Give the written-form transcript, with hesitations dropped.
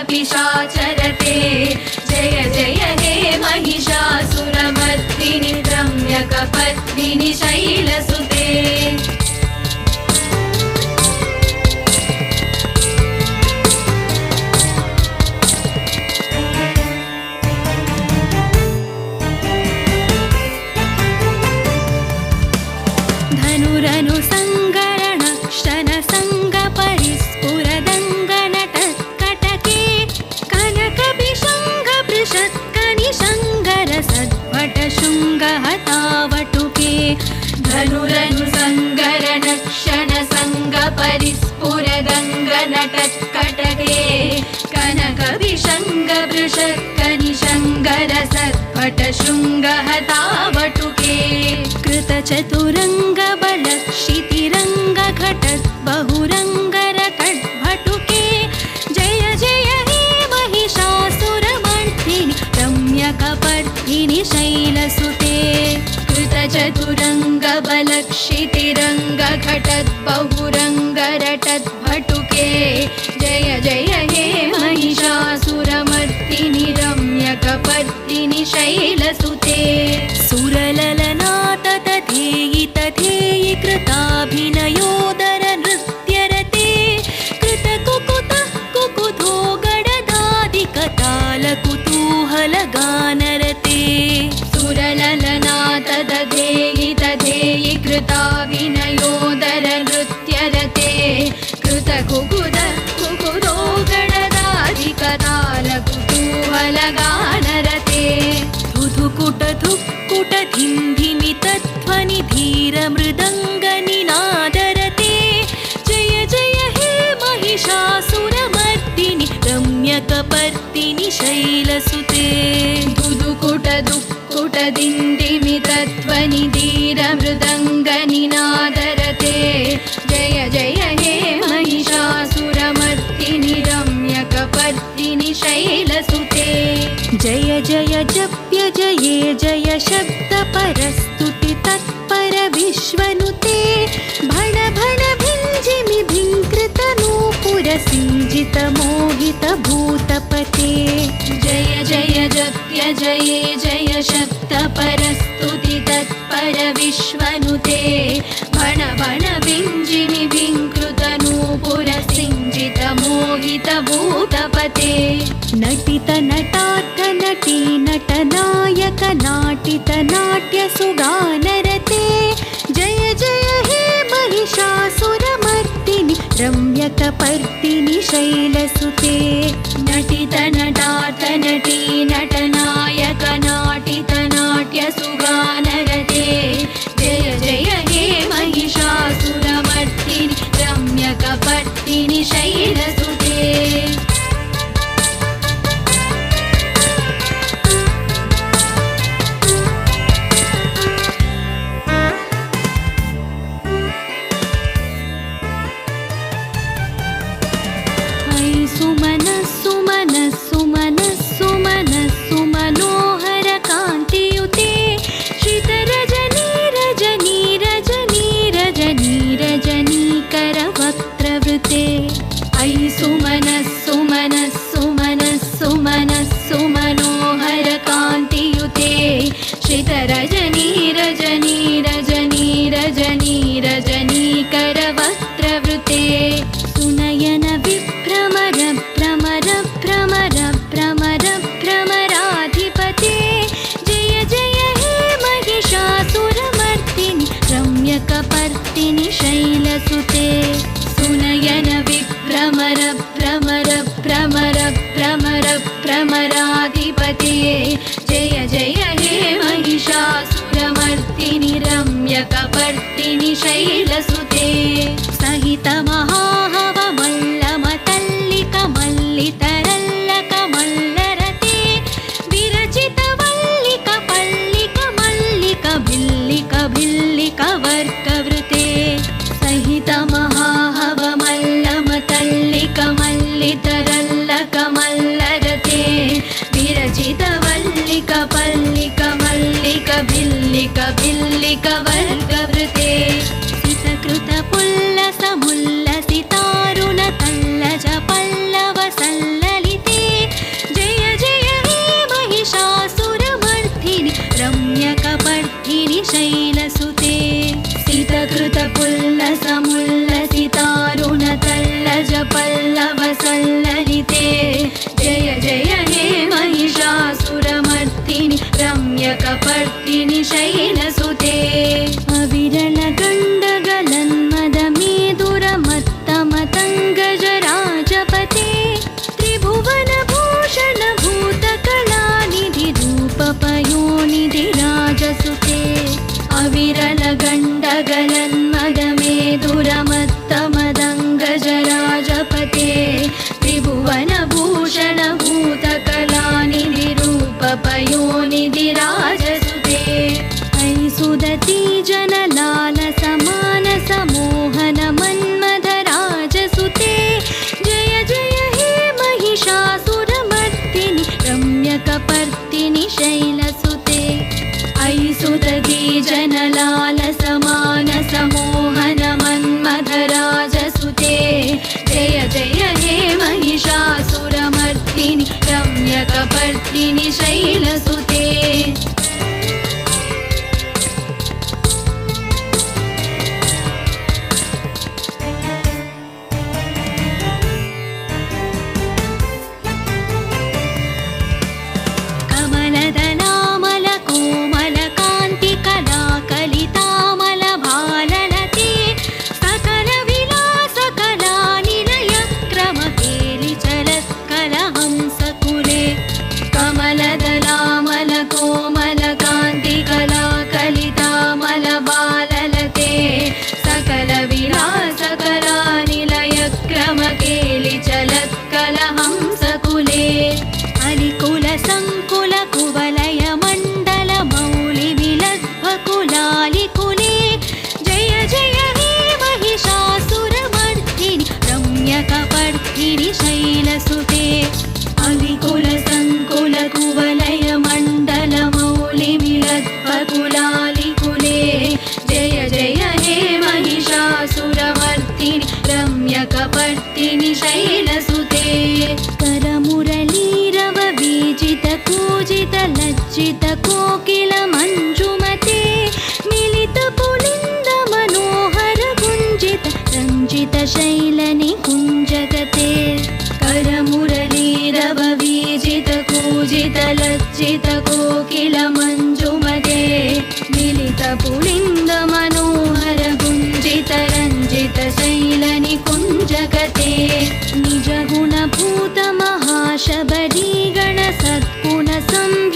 पिशाचरते जय जय हे महिषासुरमर्दिनि रम्यकपर्दिनि शैलसुते धनुरनु संगरण क्षण संग परिस्फुरदंगनटकटके कनक विशंग बृषत्कनि शंगर सद्भट शृंग हतावटुके धनुरनु संगरण क्षण संग परिस्फुरदंगनटकटके कनक विशंग बृषत्कनि शंगर सद्भट शृंग हतावटुके कृत चतुरंग बल क्षितिरंग घटत बहुरंगर कटभटुके जय जय हे महिषासुरमर्दिनि रम्यकपर्दिनि शैलसुते कृत चतुरंग बल क्षितिरंग घटत बहुरंगरटत भटुके जय जय हे महिषासुरमर्दिनि रम्यकपर्दिनि शैलसुते सुरललनाथ तथेयि तथेयि कृताभिनयोदर नृत्यरते कृतकुकुतः कुकुतो गडदादिकताल कुतूहल गानरते सुरललनाथ दधेहि तधेहि कृताभिनयोदर नृत्यरते कृतकुकुतः कुकुतो गडदादिकताल कुतूहल गानरते धुधुकुट धुक्कुट धिन्धिमि तध्वनि धीर मृदङ्गनिनादरते जय जय हे महिषासुरमर्दिनि रम्यकपर्दिनि शैलसुते धुधुकुट दुक्कुट दिन्दिमि तध्वनि धीर मृदङ्गनिनादरते जय जय हे महिषासुरमर्दिनि रम्यकपर्दिनि शैलसुते जय जय जप्य जये जय शब्द परस्तुति तत्पर विश्वनुते भण भण भिञ्जिमि भिङ्कृत नूपुर सिञ्जित मोहित भूतपते जय जय जप्य जये जय शब्द परस्तुति तत्पर विश्वनुते भण भण भिञ्जिमि भिङ्कृत नूपुर सिञ्जित मोहित भूतपते नटित नटार्थ नटी नटनायक नाटित नाट्य सुगानरते जय जय हे महिषासुरमर्दिनि रम्यकपर्दिनि शैलसुते नटित नटार्थ नटी नटनायक नाटित नाट्य सुगानरते जय जय हे महिषासुरमर्दिनि रम्यकपर्दिनि शैलसुते सुमन सुमन सुमन सुमन सुमनोहर कान्तियुते श्रित रजनी रजनी रजनी रजनी रजनीकर वक्त्रवृते ऐ सुमन सुमन सुमन सुमन सुमनोहर कान्तियुते श्रित रजनी रजनी रजनी रजनी रजनीकर वक्त्रवृते सुनयन विभ्रमर भ्रमर भ्रमर भ्रमर भ्रमराधिपते जय जय हे महिषासुरमर्दिनि रम्यकपर्दिनि शैलसुते सुनयन विभ्रमर भ्रमर भ्रमर भ्रमर भ्रमराधिपते जय जय हे महिषासुरमर्दिनि रम्यकपर्दिनि शैलसुते सहित महाहवमल्लमतल्लिक मल्लितरल्लक मल्लरते विरचित वल्लिक पल्लिक मल्लिक भिल्लिक भिल्लिक वर्गवृते सहित महाहवमल्लमतल्लिक मल्लितरल्लक मल्लरते विरचित वल्लिक पल्लिक मल्लिक भिल्लिक भिल्लिक वर्गवृते सितकृत पुल्लस मुल्लसितारुण तल्लज पल्लव सल्ललिते पंकज पल्लव सल्ललिते जय जय हे महिषासुरमर्दिनि रम्यकपर्दिनि शैलसुते अविरल गण्डगलन्मद मेदुरमत्तमतङ्गज राजपते त्रिभुवन भूषण भूतकलानिधि रूपपयोनिधि राजसुते अविरल गण्डगलन्मद मेदुरमत्तमदङ्गज राजपते त्रिभुवन भूषण भूतकलानिधि रूपपयोनिधि राजसुते ऐसुदती जनलाल समानस मोहन मन्मथ राजसुते जय जय हे महिषासुरमर्दिनि रम्यकपर्दिनि शैलसुते ऐसुदती जनलाल समानस मोहन मन्मथ राजसुते जय जय हे महिषासुरमर्दिनि रम्यकपर्दिनि शैलसुते कमलदलामल कोमल कान्ति कला कलितामल भाललते सकल विलास कला निलय क्रम केलि चलत्कल हंसकुले कमलदलामल कोमल कान्ति कला कलितामल बाललते सकल विलास कला निलय क्रम केलि चलत्कल हंसकुले अलिकुल संकुल कुवलय मण्डल मौलि विलद्भकुलालिकुले जय जय हे महिषासुरमर्दिनि रम्यकपर्दिनि शैलसुते अलिकुल संकुल कुवलय मण्डल मौलि विलद्भकुलालिकुले जय जय हे महिषासुरमर्दिनि रम्यकपर्दिनि शैलसुते करमुरलीरव बीजित कूजित लज्जित कोकिल मञ्जुमते मिलित पुलिन्द मनोहर गुञ्जित रञ्जित शैलनि कुञ्जगते करमुरलीरव बीजित कूजित लज्जित